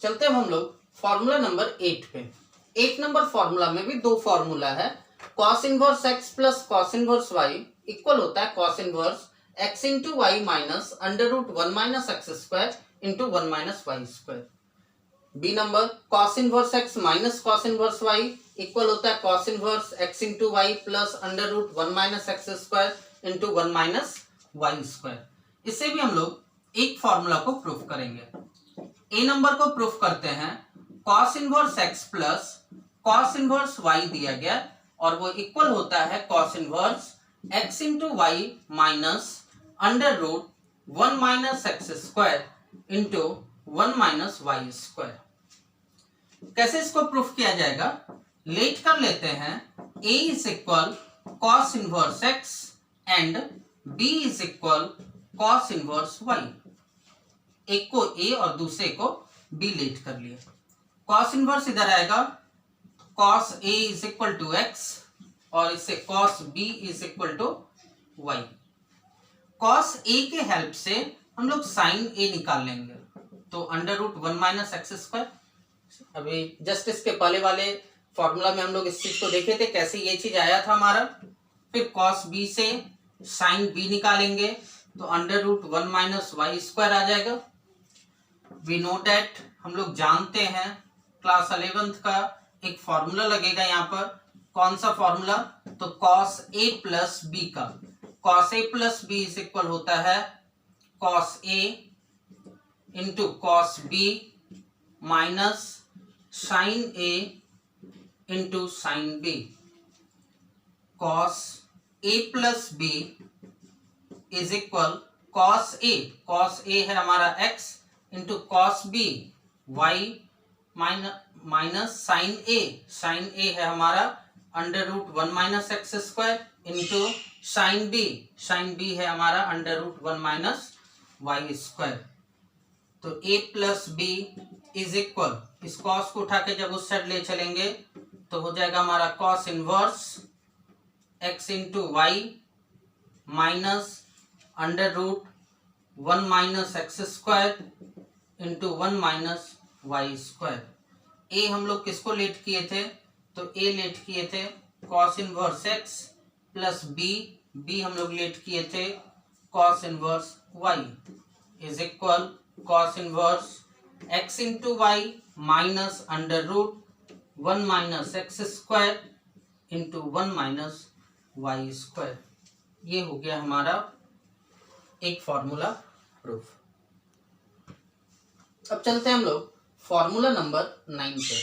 चलते हैं हम लोग फॉर्मूला नंबर 8 पे। 8 नंबर फॉर्मूला में भी दो फॉर्मूला है। Cos inverse x plus cos inverse y equal होता है cos inverse x into y minus under root 1 minus x square into 1 minus Y square. B number cos inverse x minus cos inverse y equal होता है cos inverse x into y plus under root 1 minus x square into 1 minus Y square. इससे भी हम लोग एक formula को proof करेंगे। ए number को प्रूफ करते हैं cos inverse x plus cos inverse y दिया गया और वो इक्वल होता है cos inverse x into y minus under root 1 minus x square into 1 minus Y square. कैसे इसको प्रूफ किया जाएगा? लेट कर लेते हैं a is equal cos inverse x and b is equal cos inverse y। एक को a और दूसरे को b लेट कर लिए। कॉस इनवर्स इधर आएगा cos a is equal to x और इससे cos b is equal to y। Cos a के हेल्प से हम लोग साइन a निकाल लेंगे तो under root 1 minus x square. अभी जस्ट इसके पहले वाले फॉर्मूला में हम लोग इस चीज को देखे थे कैसे ये चीज आया था हमारा। फिर कॉस b से साइन b निकालेंगे तो under root 1 minus Y square आ जाएगा। वी नो डैट हम लोग जानते हैं क्लास 11th का एक फॉर्मूला लगेगा यहाँ पर। कौन सा फॉर्मूला? तो कॉस a प्लस बी का। Cos a plus B is equal होता है cos a into cos B minus sine a into sine B. Cos a plus B is equal cos a है हमारा x into cos b y minus sine a है हमारा under root 1 minus x square into sine b है हमारा under root 1 minus Y square. तो a plus B is equal इस cos को उठा के जब उस साइड ले चलेंगे तो हो जाएगा हमारा cos inverse x into y minus under root 1 minus x square into 1 minus Y square. a हम लोग किसको लेट किए थे? तो a लेट किए थे cos inverse x plus b हम लोग लेट किए थे cos inverse y is equal cos inverse x into y minus under root 1 minus x square into 1 minus Y square. ये हो गया हमारा एक फॉर्मूला प्रूफ। अब चलते हैं हम लोग फॉर्मूला नंबर 9 पे।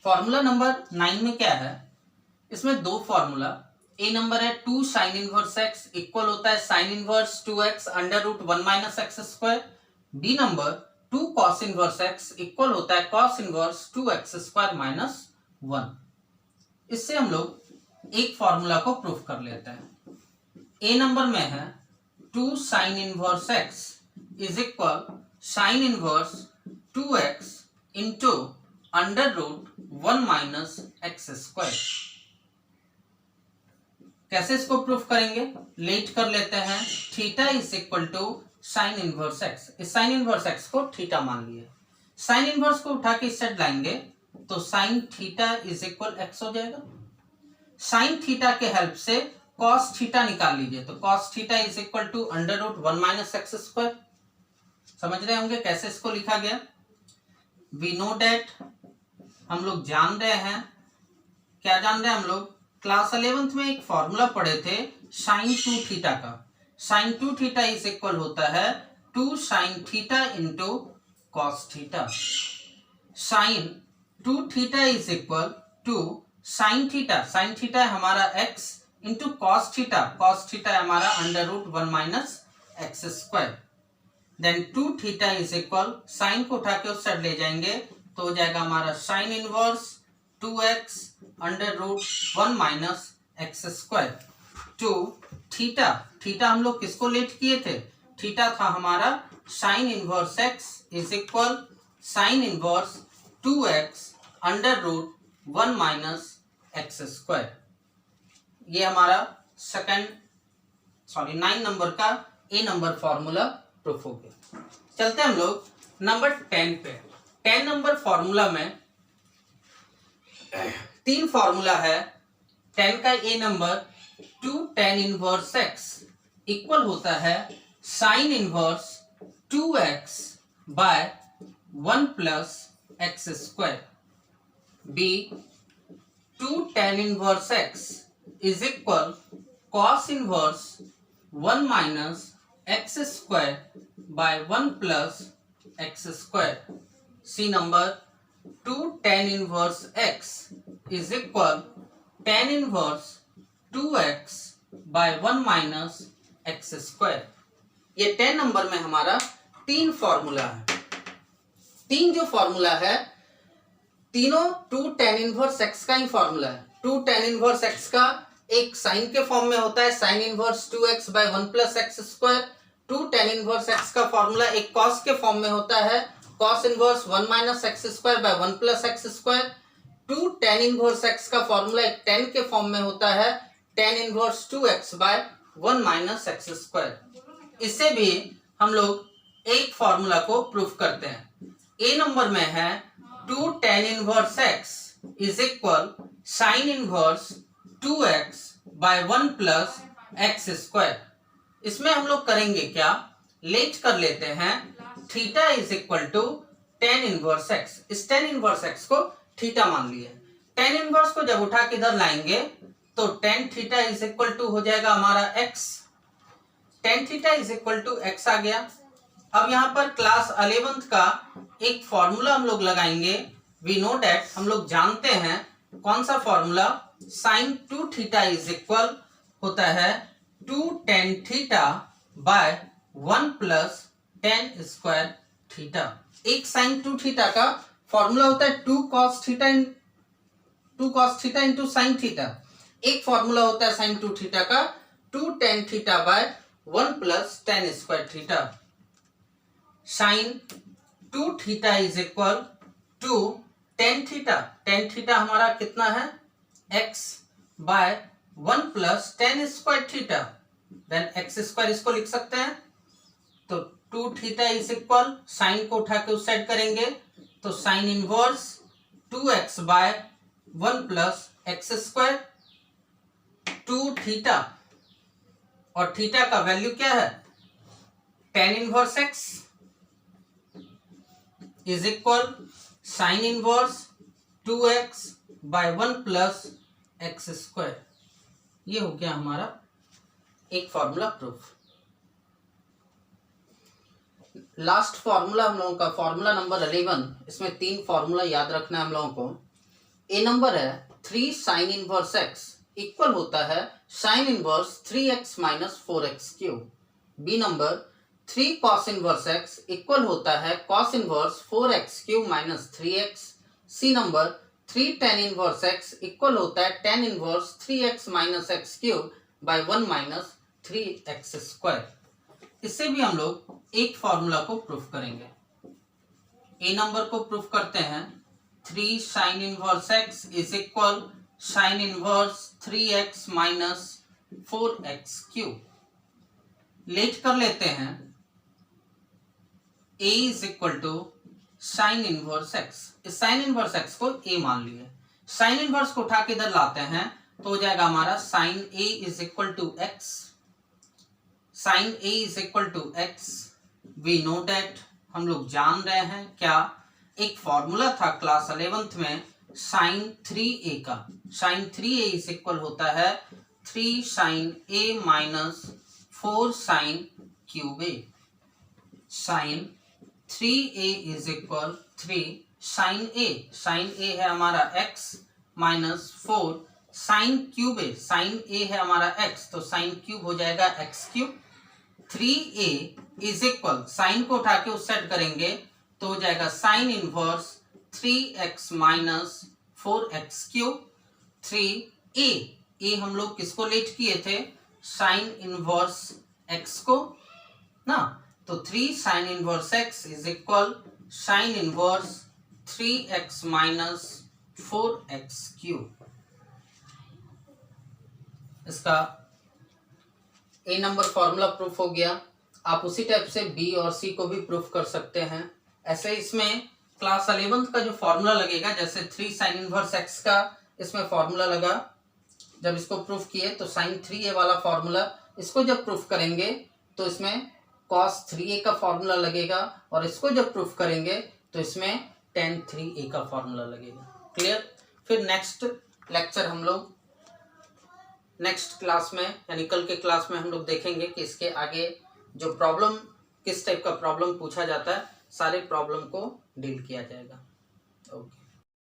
फॉर्मूला नंबर 9 में क्या है? इसमें दो फॉर्मूला। ए नंबर है 2 साइन इनवर्स x इक्वल होता है sine inverse 2x under root 1 minus x square. B number 2 cos inverse x equal होता है cos inverse 2x square minus 1। इससे हम लोग एक फॉर्मूला को प्रूफ कर लेते हैं। ए नंबर में है 2 sine inverse x is equal sine inverse 2x into under root 1 minus x square. कैसे इसको प्रूफ करेंगे, लेट कर लेते हैं। Theta is equal to sine inverse x. इस साइन इनवर्स एक्स को थीटा मान लिए, साइन इनवर्स को उठा के इस साइड लाएंगे तो sine theta is equal x हो जाएगा। साइन थीटा के हेल्प से कॉस थीटा निकाल लीजिए, तो cos theta is equal to under root 1 minus x square. समझ रहे होंगे कैसे इसको लिखा गया। वी नो डेट, हम लोग जान रहे हैं, क्या जान रहे हैं हम लोग, क्लास 11th में एक फॉर्मूला पढ़े थे साइन 2 थीटा का। साइन 2 थीटा इज इक्वल होता है 2 sine theta into cos theta. Sine 2 theta is equal to sine theta, sine theta है हमारा x into cos theta, cos theta है हमारा under root 1 minus x square. Then 2 theta is equal, sine को उठा के उस साइड ले जाएंगे तो हो जाएगा हमारा sine inverse 2x under root 1 minus x square. Two theta, theta हम लोग किसको लेट किए थे, थीटा था हमारा sine inverse x is equal sine inverse 2x under root 1 minus x square. ये हमारा 9 नंबर का ए नंबर फॉर्मूला प्रूफ हो गया। चलते हम लोग नंबर 10 पे। 10 नंबर फॉर्मूला में 3 फॉर्मूला है। 10 का A number 2 tan inverse x equal होता है sine inverse 2x by 1 plus x square. B 2 tan inverse x is equal cos inverse 1 minus x square by 1 plus x square. C number 2 tan inverse x is equal tan inverse 2x by 1 minus x square. ये 10 number में हमारा 3 formula है। 3 जो formula है तीनों 2 tan inverse x का ही formula है। 2 tan inverse x का एक साइन के फॉर्म में होता है sine inverse 2x by 1 plus x square. 2 tan inverse x का फॉर्मूला एक कॉस के फॉर्म में होता है cos inverse 1 minus x square by 1 plus x square. 2 tan inverse x का फॉर्मूला एक tan के फॉर्म में होता है tan inverse 2x by 1 minus x square. इससे भी हम लोग एक फॉर्मूला को प्रूफ करते हैं। ए नंबर में है 2 tan inverse x is equal sine inverse 2x by 1 plus x square. इसमें हम लोग करेंगे क्या, लेट कर लेते हैं theta is equal to tan inverse x। इस tan इनवर्स x को थीटा मान लिए। tan इनवर्स को जब उठा के इधर लाएंगे तो tan theta is equal to हो जाएगा हमारा x। tan theta is equal to x आ गया। अब यहाँ पर क्लास 11th का एक फॉर्मूला हम लोग लगाएंगे। वी नो डेट, हम लोग जानते हैं कौन सा formula, sine 2 theta is equal होता है 2 tan theta by 1 plus tan square theta. एक साइन 2 थीटा का फॉर्मूला होता है 2 cos theta into sine theta. एक फॉर्मूला होता है साइन 2 थीटा का 2 tan theta by 1 plus tan square theta. Sine 2 theta is equal 2 tan theta, tan theta हमारा कितना है x by 1 plus tan square theta. Then x square इसको लिख सकते हैं तो 2 थीटा इज इक्वल, साइन को उठा के उस साइड करेंगे तो sine inverse 2x by 1 plus x square. 2 theta और थीटा का वैल्यू क्या है tan inverse x is equal sine inverse 2x by 1 plus x square. ये हो गया हमारा एक फॉर्मूला प्रूफ। लास्ट फॉर्मूला हम लोगों का फॉर्मूला नंबर 11। इसमें 3 फॉर्मूला याद रखना है हम लोगों को। ए नंबर है 3 साइन इनवर्स x इक्वल होता है sine inverse 3x minus 4x cube. B number 3 cos inverse x equal होता है cos inverse 4x cube minus 3x। सी नंबर 3 tan इनवर्स x इक्वल होता है tan inverse 3x minus x cube by 1 minus 3x square. इससे भी हम लोग एक फॉर्मूला को प्रूफ करेंगे। ए नंबर को प्रूफ करते हैं 3 sine inverse x is equal sine inverse 3x minus 4x cube. Let कर लेते हैं a is equal to sine inverse x। इस साइन इनवर्स x को a मान लिए, साइन इनवर्स को उठा के इधर लाते हैं तो हो जाएगा हमारा sine a is equal to x। Sine a is equal to x, we know that, हम लोग जान रहे हैं क्या, एक फॉर्मूला था क्लास 11th में साइन 3a का। साइन 3a इज इक्वल होता है 3 sine a minus 4 sine cube a। Sine 3a is equal 3 sine a, sine a है हमारा x minus 4 sine cube a, sine a है हमारा x तो साइन क्यूब हो जाएगा x cube. 3a is equal, sine को उठा के उस साइड करेंगे तो हो जाएगा sine inverse 3x minus 4x cube. 3a हम लोग किसको लेट किए थे, साइन इनवर्स x को ना, तो 3 sine inverse x is equal sine inverse 3x minus 4x cube. इसका ए नंबर फॉर्मूला प्रूफ हो गया। आप उसी टाइप से बी और सी को भी प्रूफ कर सकते हैं। ऐसे इसमें क्लास 11th का जो फॉर्मूला लगेगा, जैसे 3 साइन इनवर्स एक्स का इसमें फॉर्मूला लगा, जब इसको प्रूफ किए तो साइन 3a वाला फॉर्मूला, इसको जब प्रूफ करेंगे तो इसमें कॉस 3a का फॉर्मूला लगेगा और इसको जब प्रूफ करेंगे तो इसमें टेन 3a का फॉर्मूला लगेगा। क्लियर। फिर नेक्स्ट लेक्चर हम लोग नेक्स्ट क्लास में यानी कल के क्लास में हम लोग देखेंगे कि इसके आगे जो प्रॉब्लम, किस टाइप का प्रॉब्लम पूछा जाता है, सारे प्रॉब्लम को डील किया जाएगा। ओके।